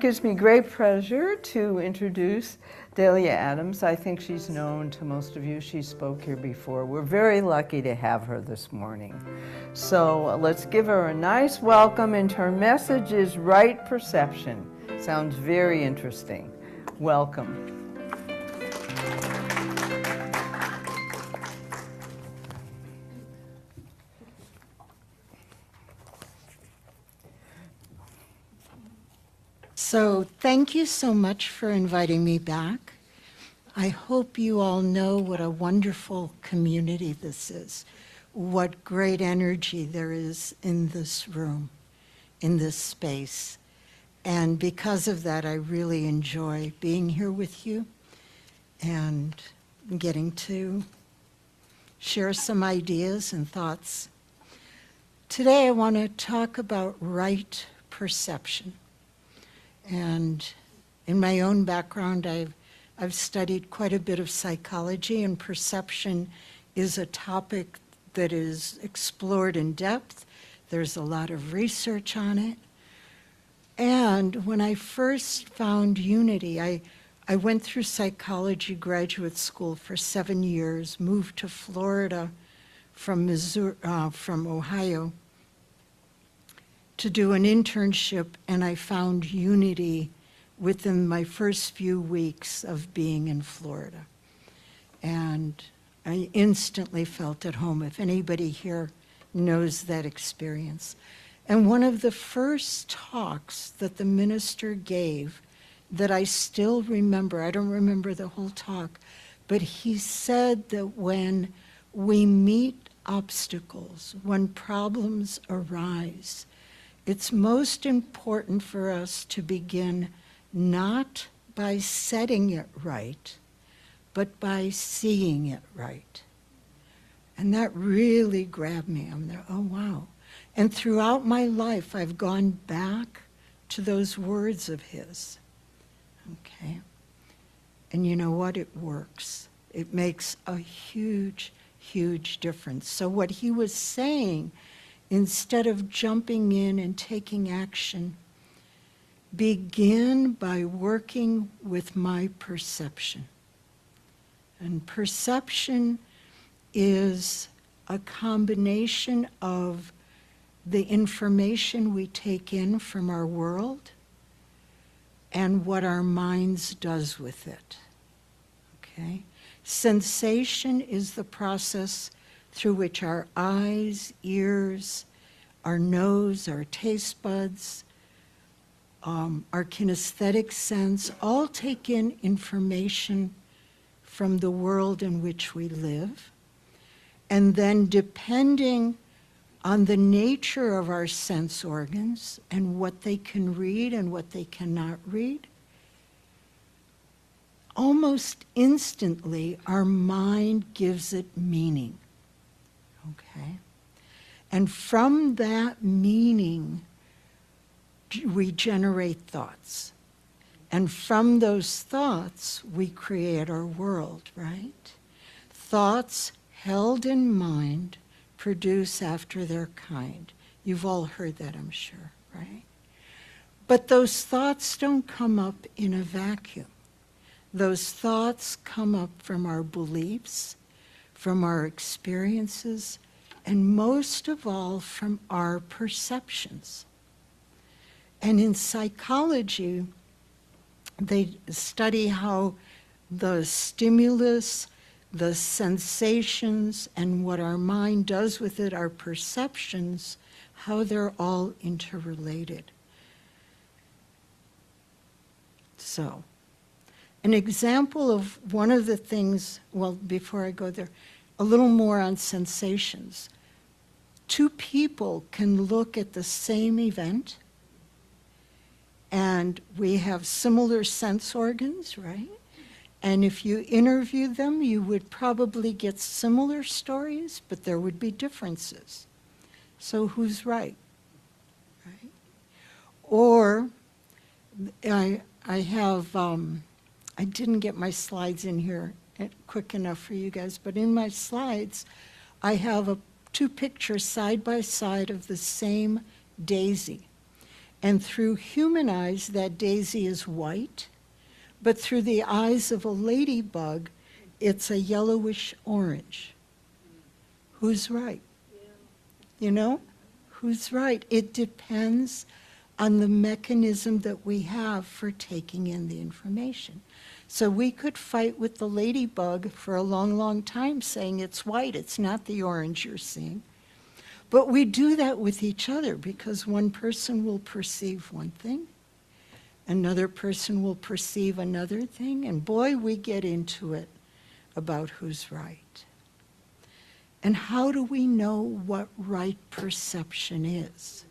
gives me great pleasure to introduce Dalia Adams. I think she's known to most of you. She spoke here before. We're very lucky to have her this morning. So let's give her a nice welcome, and her message is Right Perception. Sounds very interesting. Welcome. So thank you so much for inviting me back. I hope you all know what a wonderful community this is, what great energy there is in this room, in this space. And because of that, I really enjoy being here with you and getting to share some ideas and thoughts. Today I want to talk about right perception. And in my own background, I've studied quite a bit of psychology, and perception is a topic that is explored in depth. There's a lot of research on it. And when I first found unity, I went through psychology graduate school for 7 years, moved to Florida from Ohio, to do an internship, and I found unity within my first few weeks of being in Florida. And I instantly felt at home, if anybody here knows that experience. And one of the first talks that the minister gave that I still remember, I don't remember the whole talk, but he said that when we meet obstacles, when problems arise, it's most important for us to begin not by setting it right, but by seeing it right. And that really grabbed me. I'm there, oh wow. And throughout my life, I've gone back to those words of his. Okay? And you know what? It works. It makes a huge, huge difference. So what he was saying, instead of jumping in and taking action, begin by working with my perception. And perception is a combination of the information we take in from our world and what our minds does with it. Okay? Sensation is the process through which our eyes, ears, our nose, our taste buds, our kinesthetic sense, all take in information from the world in which we live. And then depending on the nature of our sense organs and what they can read and what they cannot read, almost instantly our mind gives it meaning. Okay? And from that meaning, we generate thoughts. And from those thoughts, we create our world, right? Thoughts held in mind produce after their kind. You've all heard that, I'm sure, right? But those thoughts don't come up in a vacuum. Those thoughts come up from our beliefs, from our experiences, and most of all from our perceptions. And in psychology, they study how the stimulus, the sensations, and what our mind does with it, our perceptions, how they're all interrelated. So, an example of one of the things, well, before I go there, a little more on sensations. Two people can look at the same event, and we have similar sense organs, right? And if you interview them, you would probably get similar stories, but there would be differences. So who's right? Right? Or I didn't get my slides in here quick enough for you guys, but in my slides, I have two pictures side by side of the same daisy. And through human eyes, that daisy is white, but through the eyes of a ladybug, it's a yellowish orange. Who's right? You know? Who's right? It depends on the mechanism that we have for taking in the information. So we could fight with the ladybug for a long, long time saying it's white, it's not the orange you're seeing. But we do that with each other because one person will perceive one thing, another person will perceive another thing, and boy, we get into it about who's right. And how do we know what right perception is?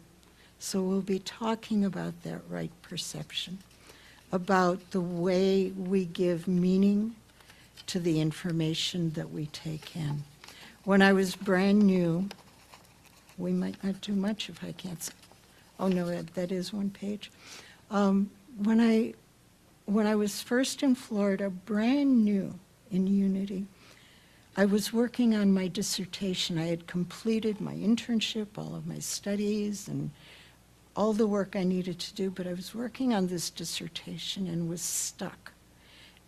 So we'll be talking about that right perception, about the way we give meaning to the information that we take in. When I was brand new, we might not do much if I can't say. Oh no, that is one page. When I was first in Florida, brand new in Unity, I was working on my dissertation. I had completed my internship, all of my studies, and all the work I needed to do, but I was working on this dissertation and was stuck,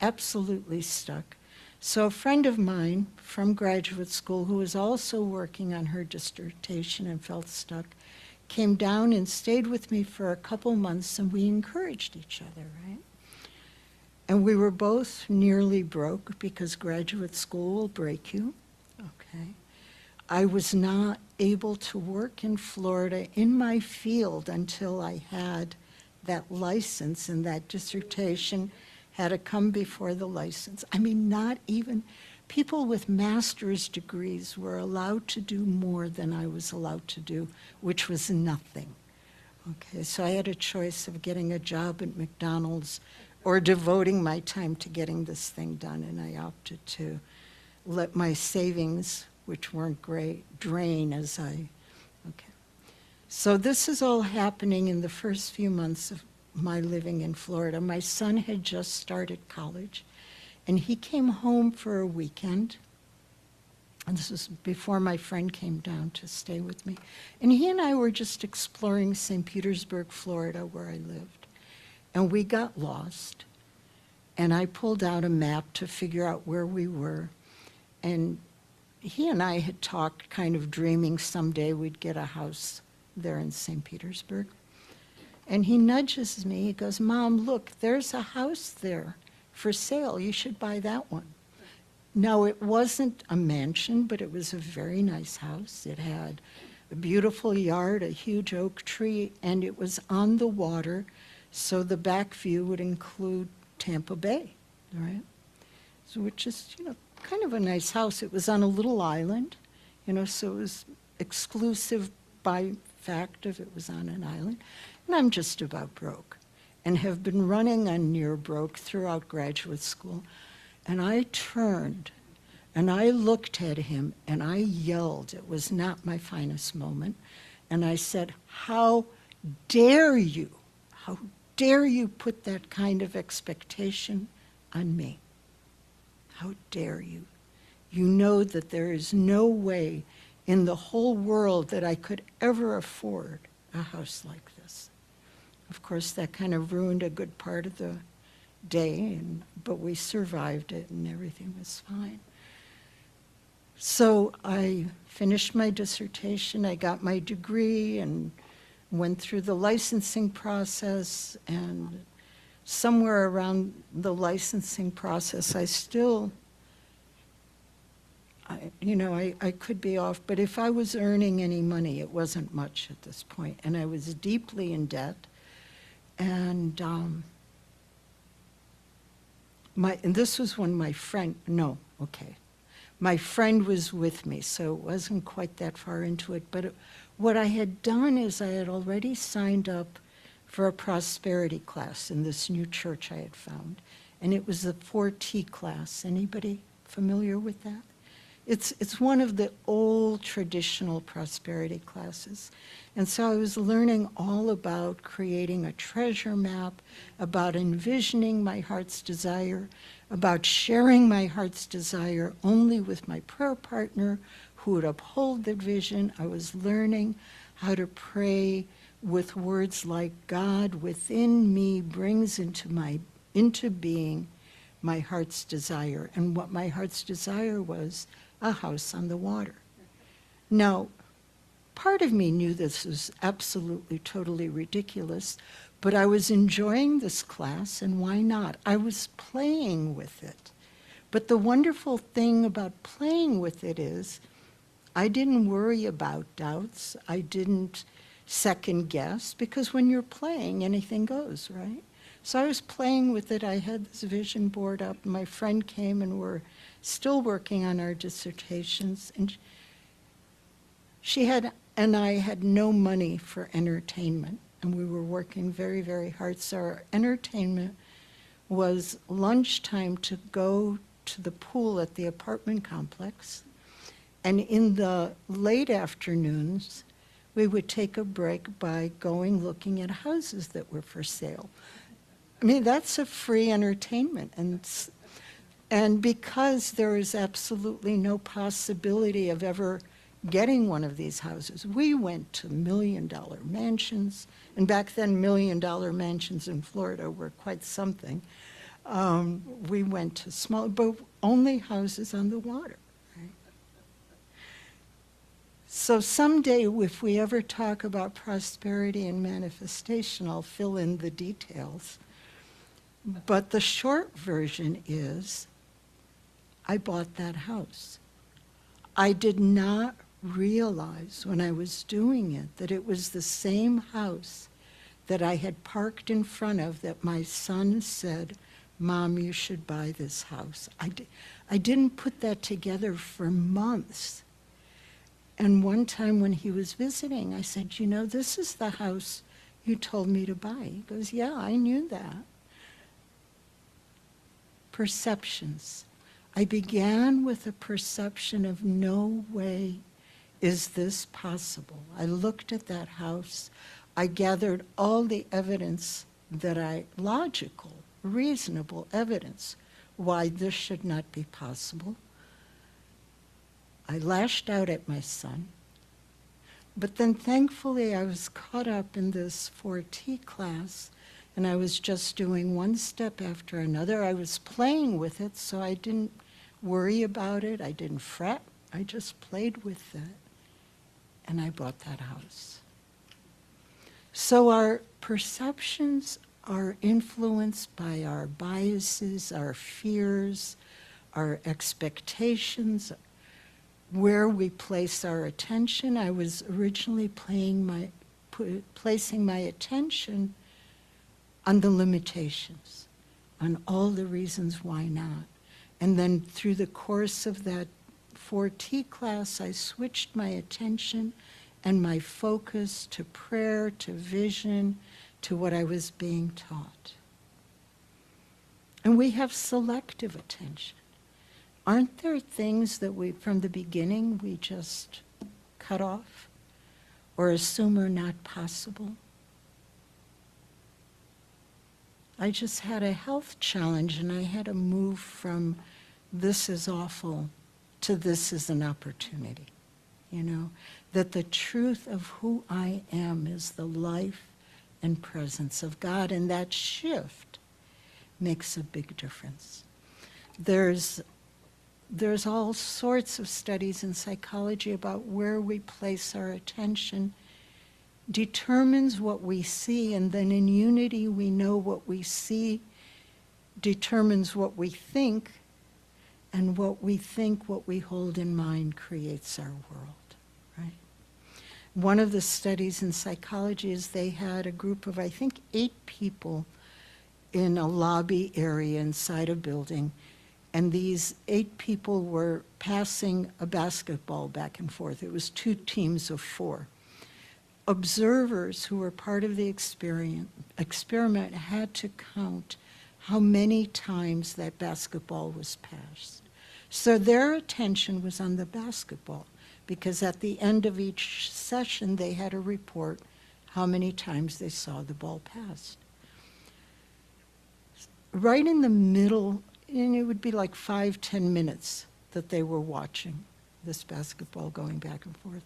absolutely stuck. So a friend of mine from graduate school who was also working on her dissertation and felt stuck came down and stayed with me for a couple months, and we encouraged each other, right? And we were both nearly broke because graduate school will break you, okay? I was not able to work in Florida in my field until I had that license, and that dissertation had to come before the license. I mean, not even people with master's degrees were allowed to do more than I was allowed to do, which was nothing. Okay, so I had a choice of getting a job at McDonald's or devoting my time to getting this thing done, and I opted to let my savings, which weren't great, drain as I, okay. So this is all happening in the first few months of my living in Florida. My son had just started college, and he came home for a weekend, and this was before my friend came down to stay with me. And he and I were just exploring St. Petersburg, Florida, where I lived. And we got lost, and I pulled out a map to figure out where we were. And he and I had talked, kind of dreaming someday we'd get a house there in St. Petersburg. And he nudges me, he goes, "Mom, look, there's a house there for sale. You should buy that one." Now, it wasn't a mansion, but it was a very nice house. It had a beautiful yard, a huge oak tree, and it was on the water, so the back view would include Tampa Bay, right? So which is, you know, kind of a nice house. It was on a little island, you know, so it was exclusive by fact of it was on an island. And I'm just about broke and have been running on near broke throughout graduate school. And I turned and I looked at him and I yelled. It was not my finest moment. And I said, "How dare you? How dare you put that kind of expectation on me? How dare you? You know that there is no way in the whole world that I could ever afford a house like this." Of course, that kind of ruined a good part of the day, but we survived it and everything was fine. So I finished my dissertation, I got my degree and went through the licensing process, and somewhere around the licensing process, I still, I could be off, but if I was earning any money, it wasn't much at this point, and I was deeply in debt. And this was when my friend was with me, so it wasn't quite that far into it. But what I had done is I had already signed up for a prosperity class in this new church I had found, and it was the 4T class. Anybody familiar with that? It's one of the old traditional prosperity classes. And so I was learning all about creating a treasure map, about envisioning my heart's desire, about sharing my heart's desire only with my prayer partner who would uphold the vision. I was learning how to pray with words like, God within me brings into being my heart's desire. And what my heart's desire was a house on the water. Now, part of me knew this was absolutely, totally ridiculous, but I was enjoying this class, and why not? I was playing with it. But the wonderful thing about playing with it is I didn't worry about doubts. I didn't second guess, because when you're playing, anything goes, right? So I was playing with it. I had this vision board up. My friend came, and we're still working on our dissertations. And she and I had no money for entertainment, and we were working very, very hard. So our entertainment was lunchtime to go to the pool at the apartment complex. And in the late afternoons, we would take a break by going looking at houses that were for sale. I mean, that's a free entertainment. And because there is absolutely no possibility of ever getting one of these houses, we went to million-dollar mansions. And back then, million-dollar mansions in Florida were quite something. We went to small, but only houses on the water. Right? So someday, if we ever talk about prosperity and manifestation, I'll fill in the details. But the short version is, I bought that house. I did not realize when I was doing it that it was the same house that I had parked in front of that my son said, Mom, you should buy this house. I didn't put that together for months. And one time when he was visiting, I said, you know, this is the house you told me to buy. He goes, yeah, I knew that. Perceptions. I began with a perception of no way is this possible. I looked at that house. I gathered all the evidence logical, reasonable evidence why this should not be possible. I lashed out at my son. But then thankfully I was caught up in this 4T class, and I was just doing one step after another. I was playing with it, so I didn't worry about it. I didn't fret. I just played with it, and I bought that house. So our perceptions are influenced by our biases, our fears, our expectations, where we place our attention. I was originally placing my attention on the limitations, on all the reasons why not. And then through the course of that 4T class, I switched my attention and my focus to prayer, to vision, to what I was being taught. And we have selective attention. Aren't there things that from the beginning, we just cut off or assume are not possible? I just had a health challenge, and I had to move from this is awful to this is an opportunity, you know, that the truth of who I am is the life and presence of God, and that shift makes a big difference. There's all sorts of studies in psychology about where we place our attention determines what we see, and then in unity we know what we see determines what we think, and what we think, what we hold in mind creates our world, right? One of the studies in psychology is they had a group of, I think, 8 people in a lobby area inside a building, and these 8 people were passing a basketball back and forth. It was 2 teams of 4. Observers who were part of the experiment had to count how many times that basketball was passed. So their attention was on the basketball, because at the end of each session they had to report how many times they saw the ball passed. Right in the middle, and it would be like 5-10 minutes that they were watching this basketball going back and forth.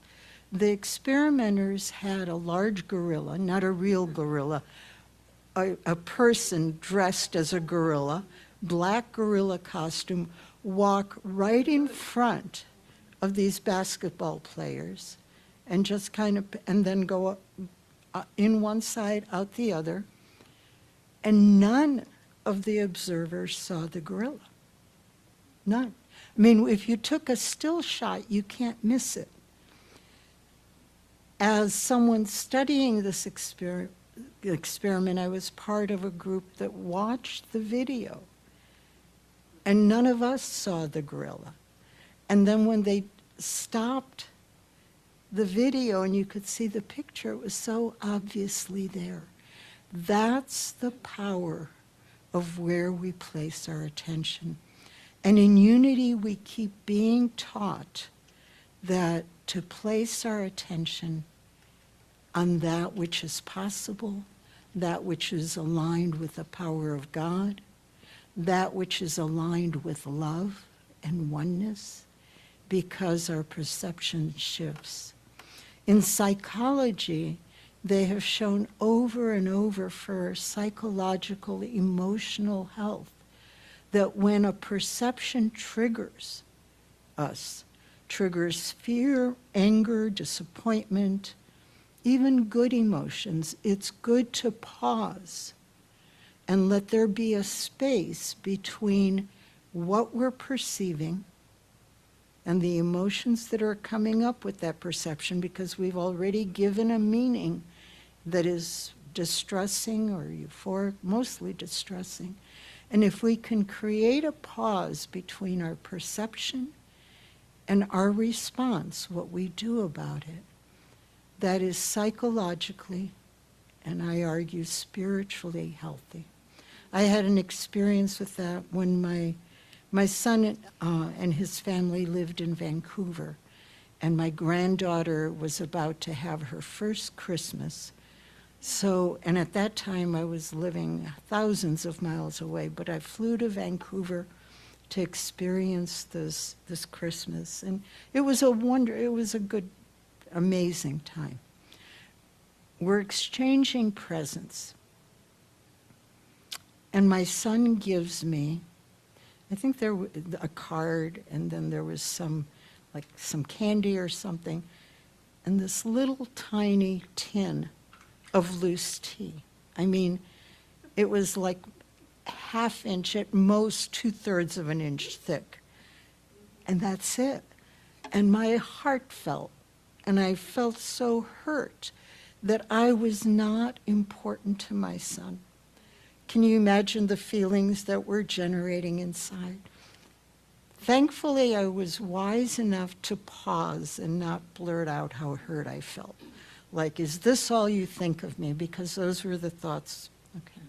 The experimenters had a large gorilla, not a real gorilla, a person dressed as a gorilla, black gorilla costume, walk right in front of these basketball players and just kind of, and then go up, in one side, out the other. And none of the observers saw the gorilla. None. I mean, if you took a still shot, you can't miss it. As someone studying this experiment, I was part of a group that watched the video. And none of us saw the gorilla. And then when they stopped the video and you could see the picture, it was so obviously there. That's the power of where we place our attention. And in Unity, we keep being taught that to place our attention on that which is possible, that which is aligned with the power of God, that which is aligned with love and oneness, because our perception shifts. In psychology, they have shown over and over for psychological, emotional health, that when a perception triggers us, triggers fear, anger, disappointment, even good emotions, it's good to pause and let there be a space between what we're perceiving and the emotions that are coming up with that perception, because we've already given a meaning that is distressing or euphoric, mostly distressing. And if we can create a pause between our perception and our response, what we do about it, that is psychologically, and I argue spiritually healthy. I had an experience with that when my son and his family lived in Vancouver, and my granddaughter was about to have her first Christmas. So, and at that time I was living thousands of miles away, but I flew to Vancouver to experience this Christmas. And it was a good, amazing time. We're exchanging presents. And my son gives me, I think there was a card, and then there was some candy or something, and this little tiny tin of loose tea. I mean, it was like ½ inch, at most 2/3 of an inch thick. And that's it. And my heart felt, and I felt so hurt that I was not important to my son. Can you imagine the feelings that were generating inside? Thankfully, I was wise enough to pause and not blurt out how hurt I felt. Like, is this all you think of me? Because those were the thoughts. Okay.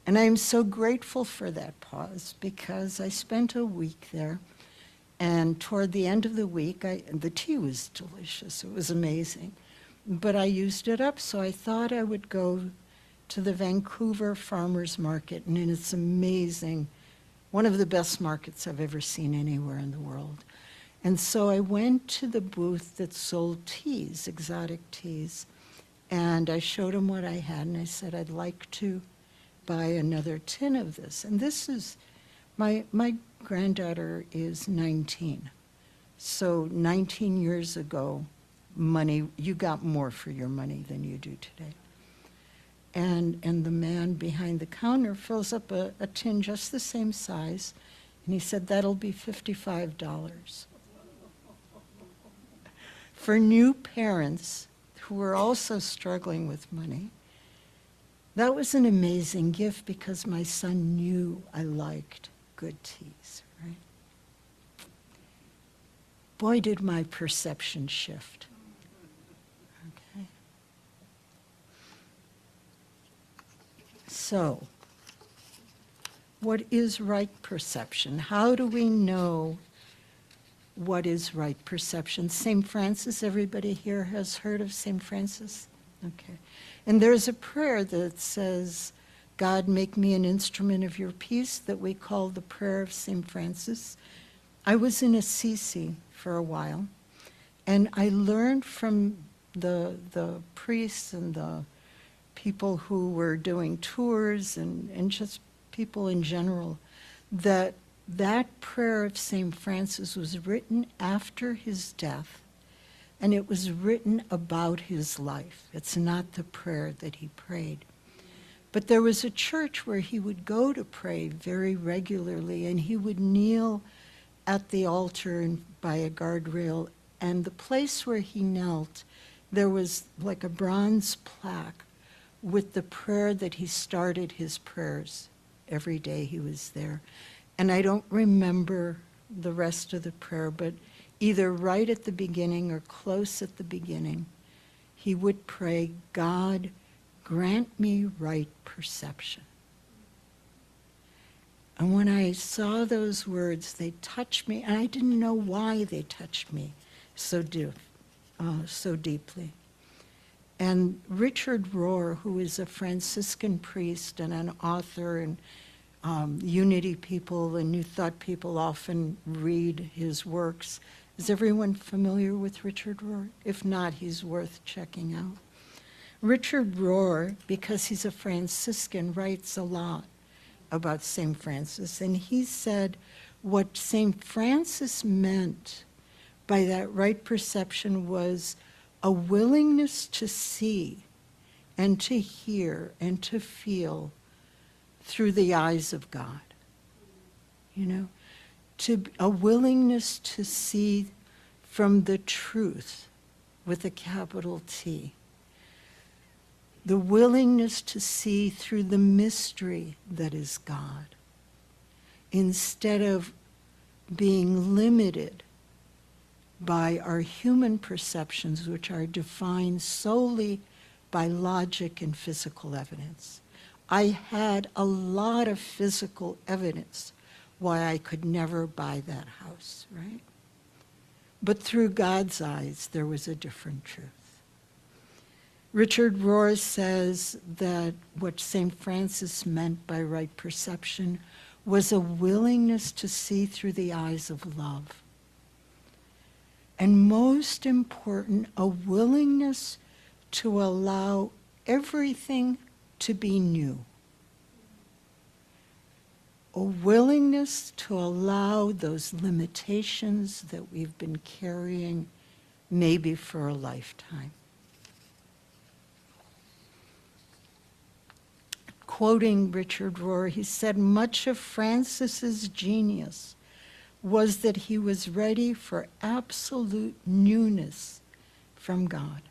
And I'm so grateful for that pause, because I spent a week there. And toward the end of the week, the tea was delicious. It was amazing. But I used it up, so I thought I would go to the Vancouver Farmers Market, and it's amazing. One of the best markets I've ever seen anywhere in the world. And so I went to the booth that sold teas, exotic teas, and I showed him what I had, and I said, I'd like to buy another tin of this. And this is, my granddaughter is 19. So 19 years ago, money, you got more for your money than you do today. And the man behind the counter fills up a tin just the same size, and he said, that'll be $55. For new parents who were also struggling with money, that was an amazing gift, because my son knew I liked good teas, right? Boy, did my perception shift. Okay. So, what is right perception? How do we know what is right perception? St. Francis, everybody here has heard of St. Francis? Okay. And there's a prayer that says, God, make me an instrument of your peace, that we call the prayer of St. Francis. I was in Assisi for a while, And I learned from the priests and the people who were doing tours and just people in general, that that prayer of St. Francis was written after his death, and it was written about his life. It's not the prayer that he prayed. But there was a church where he would go to pray very regularly, and he would kneel at the altar and by a guardrail, and the place where he knelt, there was like a bronze plaque with the prayer that he started his prayers every day he was there. And I don't remember the rest of the prayer, but either right at the beginning or close at the beginning, he would pray, God, grant me right perception. And when I saw those words, they touched me, and I didn't know why they touched me so deeply. And Richard Rohr, who is a Franciscan priest and an author, and Unity people and New Thought people often read his works. Is everyone familiar with Richard Rohr? If not, he's worth checking out. Richard Rohr, because he's a Franciscan, writes a lot about St. Francis, and he said what St. Francis meant by that right perception was a willingness to see and to hear and to feel through the eyes of God. You know, a willingness to see from the truth with a capital T. The willingness to see through the mystery that is God, instead of being limited by our human perceptions, which are defined solely by logic and physical evidence. I had a lot of physical evidence why I could never buy that house, right? But through God's eyes, there was a different truth. Richard Rohr says that what St. Francis meant by right perception was a willingness to see through the eyes of love. And most important, a willingness to allow everything to be new. A willingness to allow those limitations that we've been carrying maybe for a lifetime. Quoting Richard Rohr, he said, much of Francis's genius was that he was ready for absolute newness from God.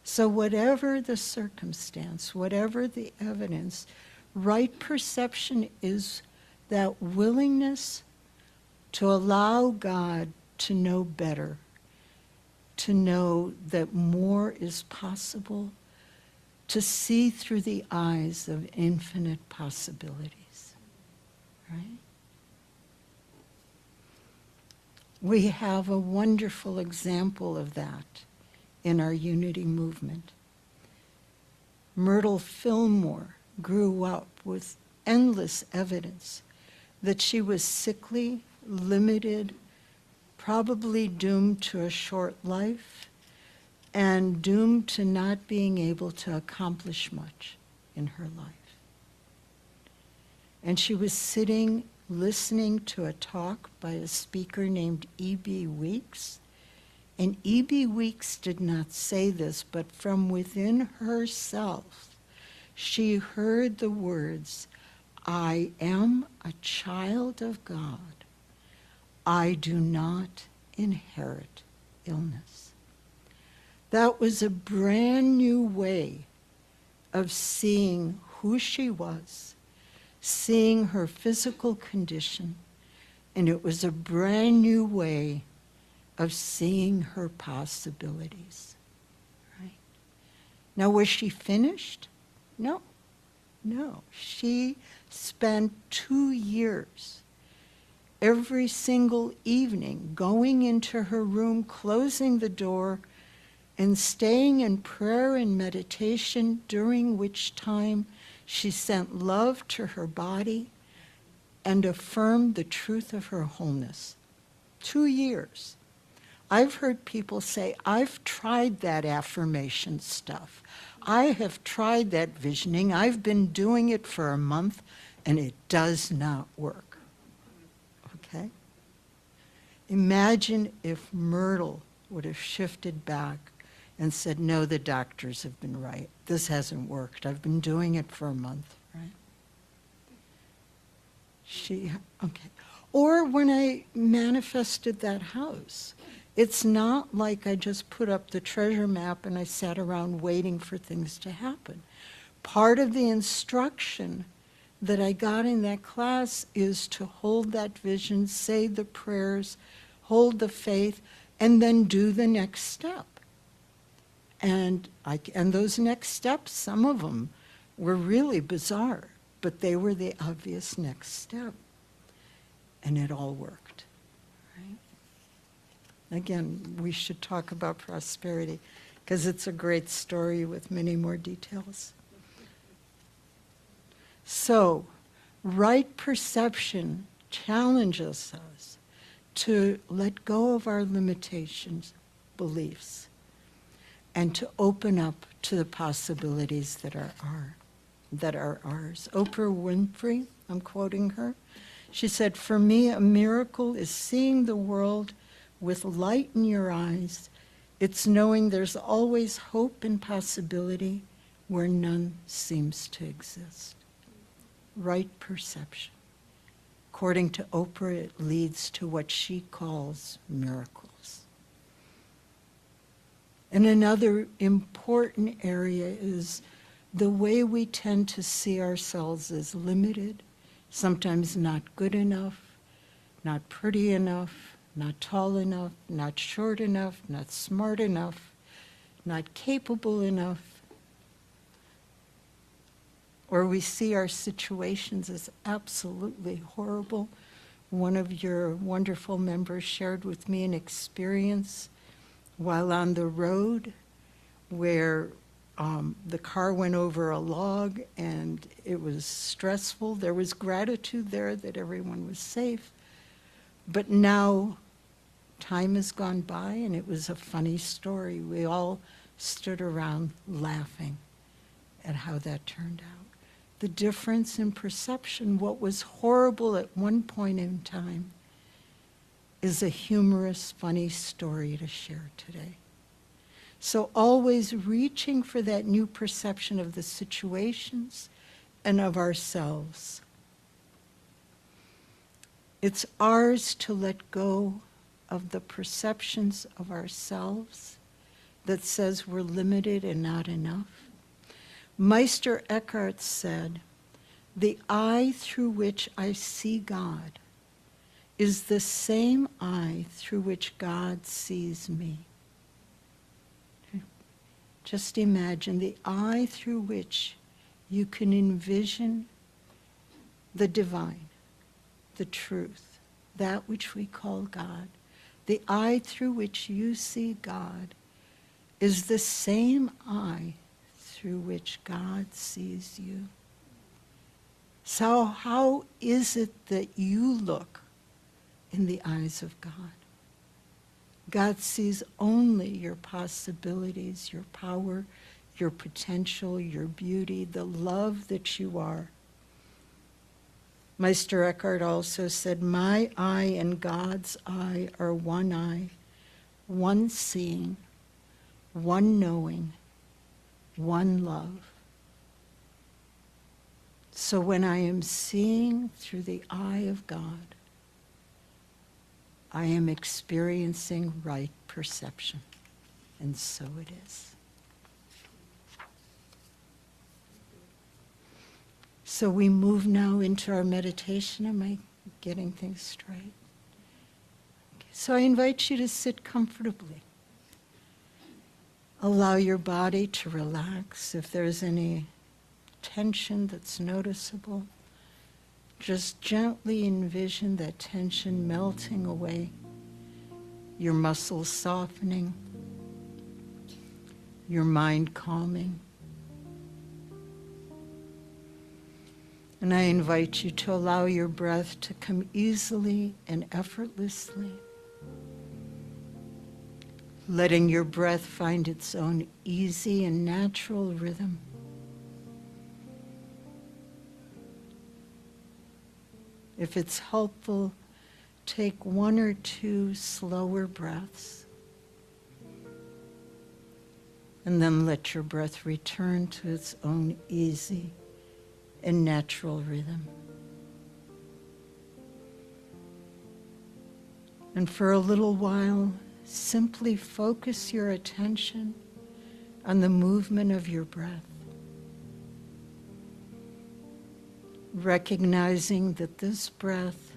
So whatever the circumstance, whatever the evidence, right perception is that willingness to allow God to know better, to know that more is possible, to see through the eyes of infinite possibilities, right? We have a wonderful example of that in our unity movement. Myrtle Fillmore grew up with endless evidence that she was sickly, limited, probably doomed to a short life, and doomed to not being able to accomplish much in her life. And she was sitting, listening to a talk by a speaker named E.B. Weeks. And E.B. Weeks did not say this, but from within herself, she heard the words, I am a child of God. I do not inherit illness. That was a brand new way of seeing who she was, seeing her physical condition, and it was a brand new way of seeing her possibilities. Right? Now, was she finished? No. She spent 2 years every single evening going into her room, closing the door, and staying in prayer and meditation, during which time she sent love to her body and affirmed the truth of her wholeness. 2 years. I've heard people say, I've tried that affirmation stuff. I have tried that visioning. I've been doing it for a month, and it does not work. Okay? Imagine if Myrtle would have shifted back and said, no, the doctors have been right. This hasn't worked. I've been doing it for a month, right? Okay. Or when I manifested that house, it's not like I just put up the treasure map and I sat around waiting for things to happen. Part of the instruction that I got in that class is to hold that vision, say the prayers, hold the faith, and then do the next step. And those next steps, some of them were really bizarre, but they were the obvious next step. And it all worked. Right? Again, we should talk about prosperity because it's a great story with many more details. So, right perception challenges us to let go of our limitations, beliefs, and to open up to the possibilities that are ours. Oprah Winfrey, I'm quoting her, she said, "For me, a miracle is seeing the world with light in your eyes. It's knowing there's always hope and possibility where none seems to exist." Right perception. According to Oprah, it leads to what she calls miracles. And another important area is the way we tend to see ourselves as limited, sometimes not good enough, not pretty enough, not tall enough, not short enough, not smart enough, not capable enough. Or we see our situations as absolutely horrible. One of your wonderful members shared with me an experience while on the road where the car went over a log and it was stressful. There was gratitude there that everyone was safe. But now time has gone by and it was a funny story. We all stood around laughing at how that turned out. The difference in perception, what was horrible at one point in time, is a humorous, funny story to share today. So always reaching for that new perception of the situations and of ourselves. It's ours to let go of the perceptions of ourselves that says we're limited and not enough. Meister Eckhart said, "The eye through which I see God is the same eye through which God sees me." Just imagine the eye through which you can envision the divine, the truth, that which we call God. The eye through which you see God is the same eye through which God sees you. So how is it that you look in the eyes of God? God sees only your possibilities, your power, your potential, your beauty, the love that you are. Meister Eckhart also said, "My eye and God's eye are one eye, one seeing, one knowing, one love." So when I am seeing through the eye of God, I am experiencing right perception. And so it is. So we move now into our meditation. Am I getting things straight? Okay. So I invite you to sit comfortably. Allow your body to relax. If there's any tension that's noticeable, just gently envision that tension melting away, your muscles softening, your mind calming. And I invite you to allow your breath to come easily and effortlessly. letting your breath find its own easy and natural rhythm. If it's helpful, take 1 or 2 slower breaths, and then let your breath return to its own easy and natural rhythm. And for a little while, simply focus your attention on the movement of your breath, recognizing that this breath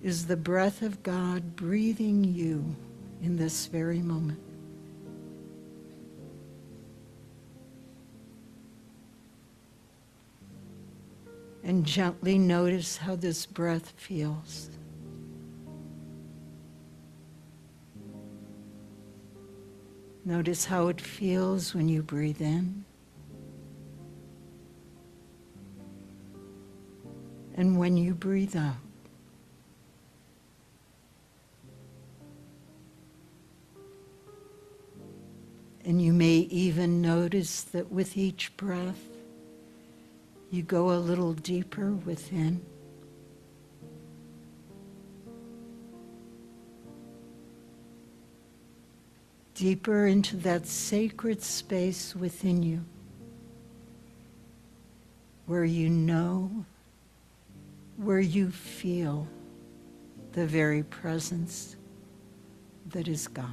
is the breath of God breathing you in this very moment. And gently notice how this breath feels. Notice how it feels when you breathe in and when you breathe out. And you may even notice that with each breath, you go a little deeper within. Deeper into that sacred space within you, where you know, where you feel the very presence that is God.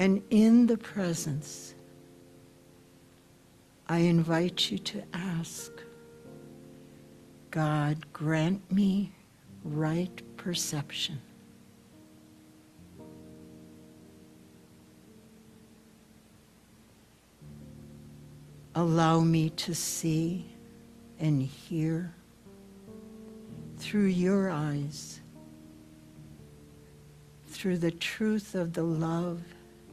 And in the presence, I invite you to ask, God, grant me right perception. Allow me to see and hear through your eyes, through the truth of the love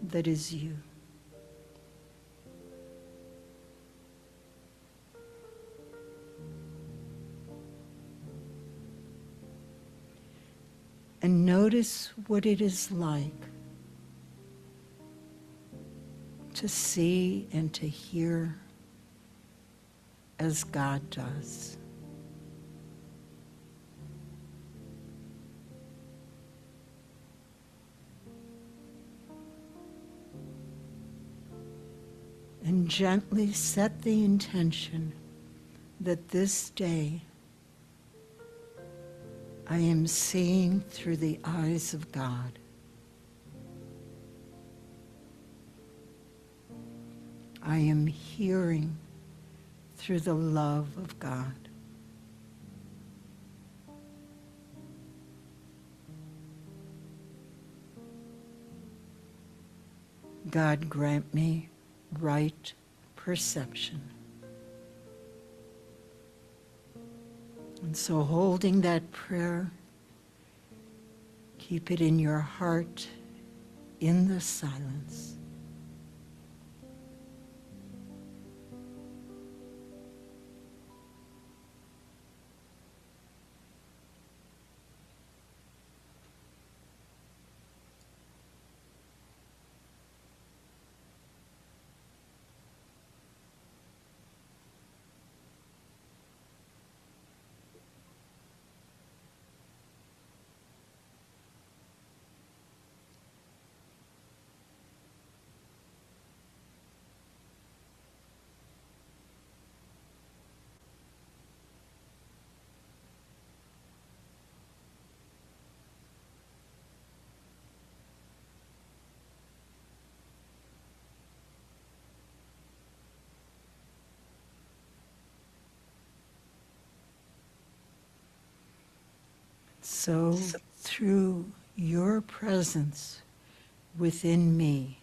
that is you. And notice what it is like to see and to hear as God does. And gently set the intention that this day I am seeing through the eyes of God. I am hearing through the love of God. God, grant me right perception. And so holding that prayer, keep it in your heart in the silence. So through your presence within me,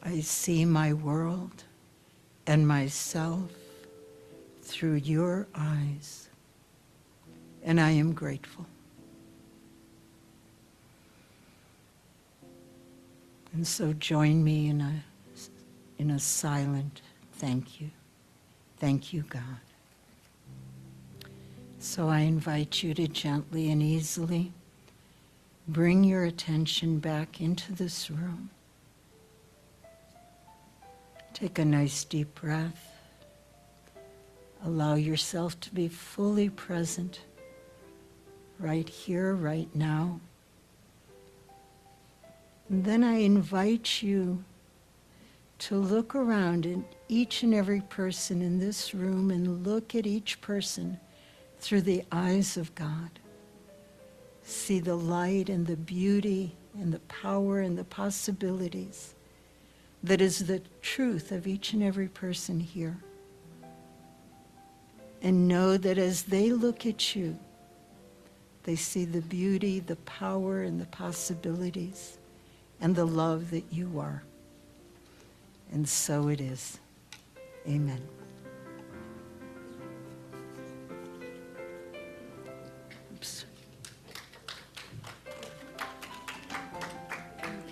I see my world and myself through your eyes, and I am grateful. And so join me in a silent thank you. Thank you, God. So I invite you to gently and easily bring your attention back into this room. Take a nice deep breath. Allow yourself to be fully present right here, right now. And then I invite you to look around at each and every person in this room and look at each person through the eyes of God. See the light and the beauty and the power and the possibilities that is the truth of each and every person here. And know that as they look at you, they see the beauty, the power, and the possibilities, and the love that you are. And so it is. Amen.